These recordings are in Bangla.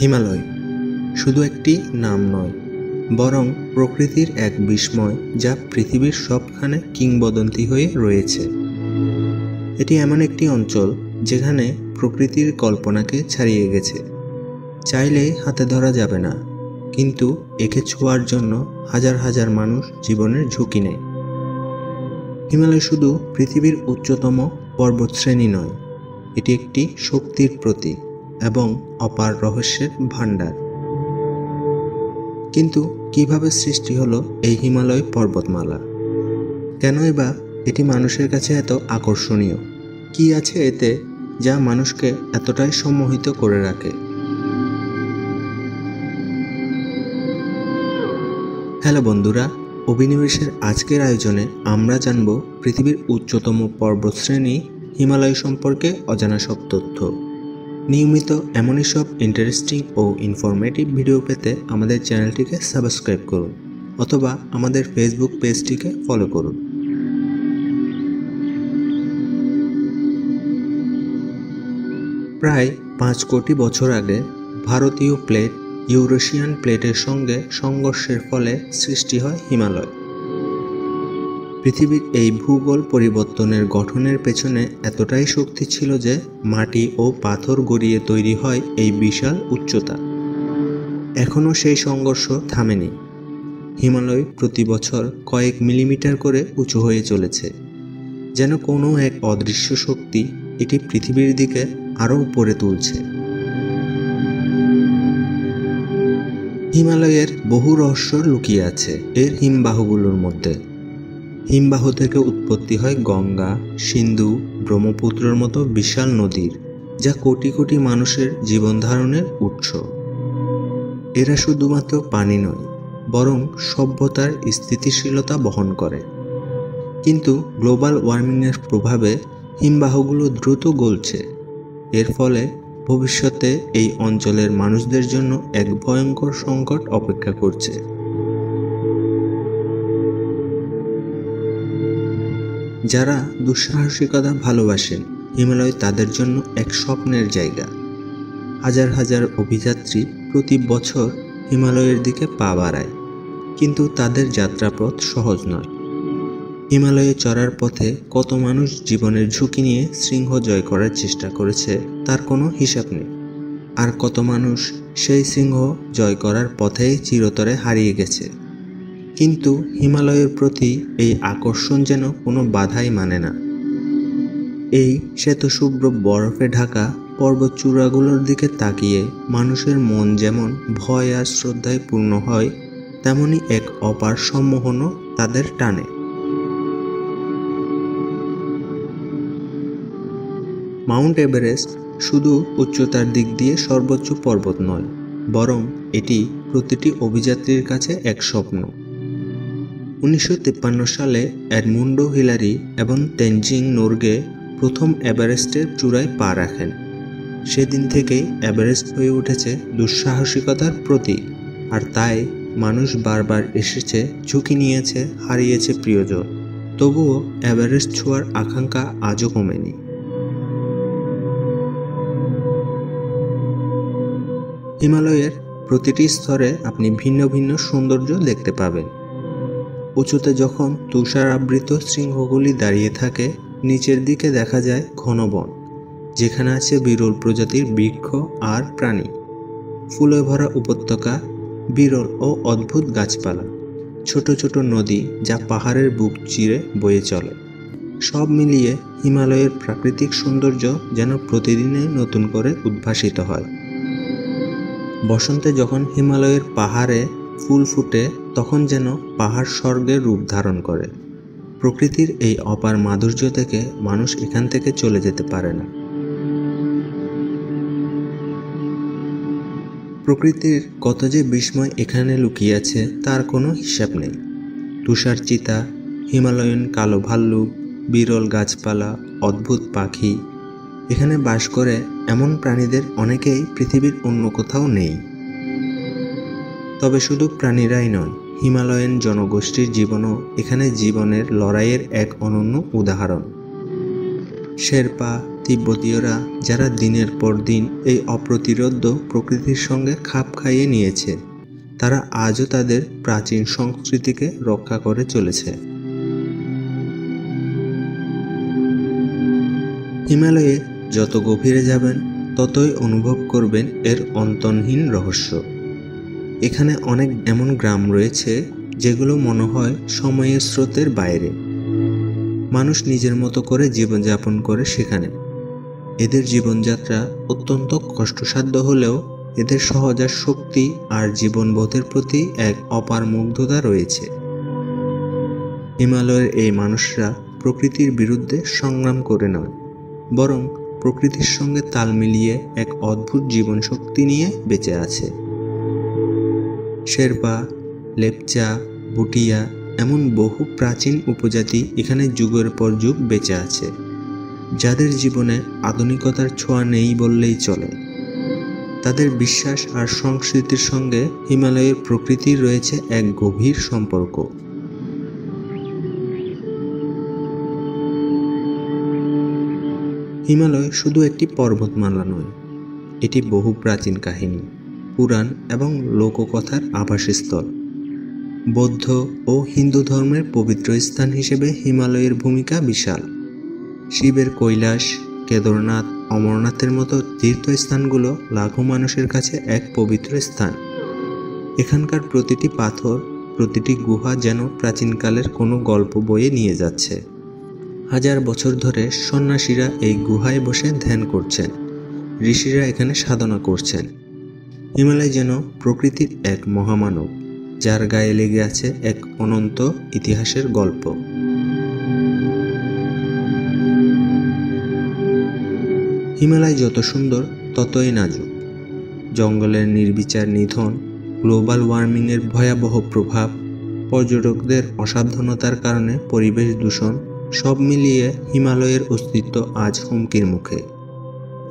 হিমালয় শুধু একটি নাম নয়, বরং প্রকৃতির এক বিস্ময় যা পৃথিবীর সবখানে কিংবদন্তি হয়ে রয়েছে। এটি এমন একটি অঞ্চল যেখানে প্রকৃতির কল্পনাকে ছাড়িয়ে গেছে। চাইলেই হাতে ধরা যাবে না, কিন্তু একে ছোঁয়ার জন্য হাজার হাজার মানুষ জীবনের ঝুঁকি নেয়। হিমালয় শুধু পৃথিবীর উচ্চতম পর্বতশ্রেণী নয়, এটি একটি শক্তির প্রতীক এবং অপার রহস্যের ভাণ্ডার। কিন্তু কিভাবে সৃষ্টি হলো এই হিমালয় পর্বতমালা? কেনই বা এটি মানুষের কাছে এত আকর্ষণীয়? কি আছে এতে যা মানুষকে এতটাই সম্মোহিত করে রাখে? হ্যালো বন্ধুরা, অভিনিবেশের আজকের আয়োজনে আমরা জানব পৃথিবীর উচ্চতম পর্বতশ্রেণী হিমালয় সম্পর্কে অজানা সব তথ্য। নিয়মিত এমনই সব ইন্টারেস্টিং ও ইনফরমেটিভ ভিডিও পেতে আমাদের চ্যানেলটিকে সাবস্ক্রাইব করুন অথবা আমাদের ফেসবুক পেজটিকে ফলো করুন। প্রায় 5 কোটি বছর আগে ভারতীয় প্লেট ইউরেশিয়ান প্লেটের সঙ্গে সংঘর্ষের ফলে সৃষ্টি হয় হিমালয়। পৃথিবীর এই ভূগোল পরিবর্তনের গঠনের পেছনে এতটাই শক্তি ছিল যে মাটি ও পাথর গড়িয়ে তৈরি হয় এই বিশাল উচ্চতা। এখনও সেই সংঘর্ষ থামেনি। হিমালয় প্রতি বছর কয়েক মিলিমিটার করে উঁচু হয়ে চলেছে, যেন কোনো এক অদৃশ্য শক্তি এটি পৃথিবীর দিকে আরও উপরে তুলছে। হিমালয়ের বহু রহস্য লুকিয়ে আছে এর হিমবাহগুলোর মধ্যে। হিমবাহ থেকে উৎপত্তি হয় গঙ্গা, সিন্ধু, ব্রহ্মপুত্রের মতো বিশাল নদীর, যা কোটি কোটি মানুষের জীবনধারণের উৎস। এরা শুধুমাত্র পানি নয়, বরং সভ্যতার স্থিতিশীলতা বহন করে। কিন্তু গ্লোবাল ওয়ার্মিংয়ের প্রভাবে হিমবাহগুলো দ্রুত গলছে। এর ফলে ভবিষ্যতে এই অঞ্চলের মানুষদের জন্য এক ভয়ঙ্কর সংকট অপেক্ষা করছে। যারা দুঃসাহসিকতা ভালোবাসেন, হিমালয় তাদের জন্য এক স্বপ্নের জায়গা। হাজার হাজার অভিযাত্রী প্রতি বছর হিমালয়ের দিকে পা বাড়ায়, কিন্তু তাদের যাত্রাপথ সহজ নয়। হিমালয়ে চড়ার পথে কত মানুষ জীবনের ঝুঁকি নিয়ে শৃঙ্গ জয় করার চেষ্টা করেছে তার কোনো হিসাব নেই, আর কত মানুষ সেই সিংহ জয় করার পথেই চিরতরে হারিয়ে গেছে। কিন্তু হিমালয়ের প্রতি এই আকর্ষণ যেন কোনো বাধাই মানে না। এই শ্বেতশুভ্র বরফে ঢাকা পর্বত চূড়াগুলোর দিকে তাকিয়ে মানুষের মন যেমন ভয় আর শ্রদ্ধায় পূর্ণ হয়, তেমনি এক অপার সম্মোহনও তাদের টানে। মাউন্ট এভারেস্ট শুধু উচ্চতার দিক দিয়ে সর্বোচ্চ পর্বত নয়, বরং এটি প্রতিটি অভিযাত্রীর কাছে এক স্বপ্ন। 1953 সালে এডমুন্ডো হিলারি এবং তেনজিং নোরগে প্রথম এভারেস্টের চূড়ায় পা রাখেন। সেদিন থেকেই এভারেস্ট হয়ে উঠেছে দুঃসাহসিকতার প্রতীক, আর তাই মানুষ বারবার এসেছে, ঝুঁকি নিয়েছে, হারিয়েছে প্রিয়জন। তবুও এভারেস্ট ছোঁয়ার আকাঙ্ক্ষা আজও কমেনি। হিমালয়ের প্রতিটি স্তরে আপনি ভিন্ন ভিন্ন সৌন্দর্য দেখতে পাবেন। উঁচুতে যখন তুষার আবৃত শৃঙ্গগুলি দাঁড়িয়ে থাকে, নিচের দিকে দেখা যায় ঘন বন, যেখানে আছে বিরল প্রজাতির বৃক্ষ আর প্রাণী। ফুলে ভরা উপত্যকা, বিরল ও অদ্ভুত গাছপালা, ছোট ছোট নদী যা পাহাড়ের বুক চিরে বয়ে চলে। সব মিলিয়ে হিমালয়ের প্রাকৃতিক সৌন্দর্য যেন প্রতিদিনই নতুন করে উদ্ভাসিত হয়। বসন্তে যখন হিমালয়ের পাহাড়ে ফুল ফুটে, তখন যেন পাহাড় স্বর্গের রূপ ধারণ করে। প্রকৃতির এই অপার মাধুর্য থেকে মানুষ এখান থেকে চলে যেতে পারে না। প্রকৃতির কত যে বিস্ময় এখানে লুকিয়ে আছে তার কোনো হিসাব নেই। তুষার চিতা, হিমালয়ান কালো ভাল্লুক, বিরল গাছপালা, অদ্ভুত পাখি, এখানে বাস করে এমন প্রাণীদের অনেকেই পৃথিবীর অন্য কোথাও নেই। তবে শুধু প্রাণীরাই নয়, হিমালয়ান জনগোষ্ঠীর জীবনও এখানে জীবনের লড়াইয়ের এক অনন্য উদাহরণ। শেরপা, তিব্বতীয়রা যারা দিনের পর দিন এই অপ্রতিরোধ্য প্রকৃতির সঙ্গে খাপ খাইয়ে নিয়েছে, তারা আজও তাদের প্রাচীন সংস্কৃতিকে রক্ষা করে চলেছে। হিমালয়ে যত গভীরে যাবেন ততই অনুভব করবেন এর অন্তহীন রহস্য। এখানে অনেক এমন গ্রাম রয়েছে যেগুলো মনে হয় সময়ের স্রোতের বাইরে। মানুষ নিজের মতো করে জীবনযাপন করে সেখানে। এদের জীবনযাত্রা অত্যন্ত কষ্টসাধ্য হলেও এদের সহজাত শক্তি আর জীবনবোধের প্রতি এক অপার মুগ্ধতা রয়েছে। হিমালয়ের এই মানুষরা প্রকৃতির বিরুদ্ধে সংগ্রাম করে নয়, বরং প্রকৃতির সঙ্গে তাল মিলিয়ে এক অদ্ভুত জীবন শক্তি নিয়ে বেঁচে আছে। শেরপা, লেপচা, ভুটিয়া এমন বহু প্রাচীন উপজাতি এখানে যুগের পর যুগ বেঁচে আছে, যাদের জীবনে আধুনিকতার ছোঁয়া নেই বললেই চলে। তাদের বিশ্বাস আর সংস্কৃতির সঙ্গে হিমালয়ের প্রকৃতির রয়েছে এক গভীর সম্পর্ক। হিমালয় শুধু একটি পর্বতমালা নয়, এটি বহু প্রাচীন কাহিনী, পুরাণ এবং লোককথার আবাসস্থল। বৌদ্ধ ও হিন্দু ধর্মের পবিত্র স্থান হিসেবে হিমালয়ের ভূমিকা বিশাল। শিবের কৈলাস, কেদারনাথ, অমরনাথের মতো তীর্থস্থানগুলো লাখো মানুষের কাছে এক পবিত্র স্থান। এখানকার প্রতিটি পাথর, প্রতিটি গুহা যেন প্রাচীনকালের কোনো গল্প বয়ে নিয়ে যাচ্ছে। হাজার বছর ধরে সন্ন্যাসীরা এই গুহায় বসে ধ্যান করছেন, ঋষিরা এখানে সাধনা করছেন। হিমালয় যেন প্রকৃতির এক মহামানব, যার গায়ে লেগে আছে এক অনন্ত ইতিহাসের গল্প। হিমালয় যত সুন্দর ততই নাজুক। জঙ্গলের নির্বিচার নিধন, গ্লোবাল ওয়ার্মিংয়ের ভয়াবহ প্রভাব, পর্যটকদের অসাবধানতার কারণে পরিবেশ দূষণ, সব মিলিয়ে হিমালয়ের অস্তিত্ব আজ হুমকির মুখে।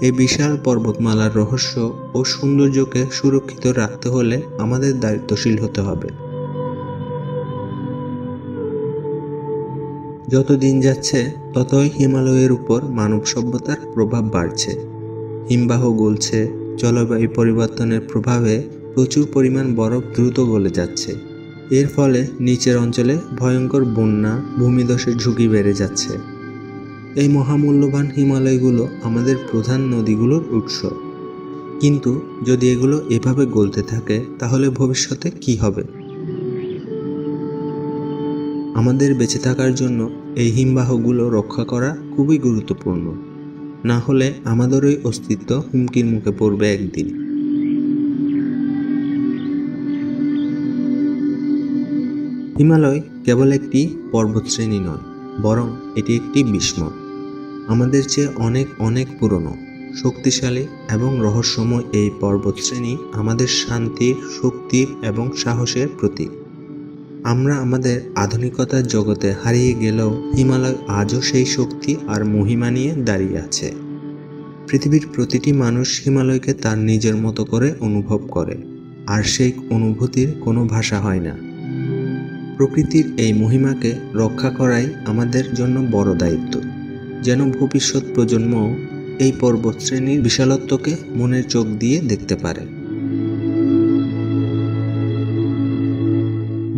এই বিশাল পর্বতমালার রহস্য ও সৌন্দর্যকে সুরক্ষিত রাখতে হলে আমাদের দায়িত্বশীল হতে হবে। যত দিন যাচ্ছে ততই হিমালয়ের উপর মানব সভ্যতার প্রভাব বাড়ছে। হিমবাহ গলছে, জলবায়ু পরিবর্তনের প্রভাবে প্রচুর পরিমাণ বরফ দ্রুত গলে যাচ্ছে। এর ফলে নিচের অঞ্চলে ভয়ঙ্কর বন্যা, ভূমিধসের ঝুঁকি বেড়ে যাচ্ছে। এই মহামূল্যবান হিমালয়গুলো আমাদের প্রধান নদীগুলোর উৎস। কিন্তু যদি এগুলো এভাবে গলতে থাকে তাহলে ভবিষ্যতে কি হবে? আমাদের বেঁচে থাকার জন্য এই হিমবাহগুলো রক্ষা করা খুবই গুরুত্বপূর্ণ, না হলে আমাদেরই অস্তিত্ব হুমকির মুখে পড়বে একদিন। হিমালয় কেবল একটি পর্বতশ্রেণী নয়, বরং এটি একটি বিস্ময়। আমাদের চেয়ে অনেক অনেক পুরনো, শক্তিশালী এবং রহস্যময় এই পর্বতশ্রেণী আমাদের শান্তির, শক্তির এবং সাহসের প্রতীক। আমরা আমাদের আধুনিকতার জগতে হারিয়ে গেলেও হিমালয় আজও সেই শক্তি আর মহিমা নিয়ে দাঁড়িয়ে আছে। পৃথিবীর প্রতিটি মানুষ হিমালয়কে তার নিজের মতো করে অনুভব করে, আর সেই অনুভূতির কোনো ভাষা হয় না। প্রকৃতির এই মহিমাকে রক্ষা করাই আমাদের জন্য বড় দায়িত্ব, যেন ভবিষ্যৎ প্রজন্ম এই পর্বতশ্রেণীর বিশালত্বকে মনের চোখ দিয়ে দেখতে পারে।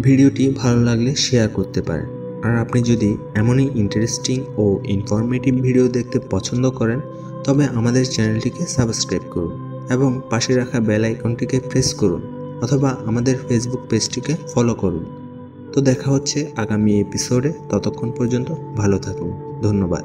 ভিডিওটি ভালো লাগলে শেয়ার করতে পারেন। আর আপনি যদি এমনই ইন্টারেস্টিং ও ইনফরমেটিভ ভিডিও দেখতে পছন্দ করেন তবে আমাদের চ্যানেলটিকে সাবস্ক্রাইব করুন এবং পাশে রাখা বেল আইকনটিকে প্রেস করুন, অথবা আমাদের ফেসবুক পেজটিকে ফলো করুন। তো দেখা হচ্ছে আগামী এপিসোডে। ততক্ষণ পর্যন্ত ভালো থাকুন। ধন্যবাদ।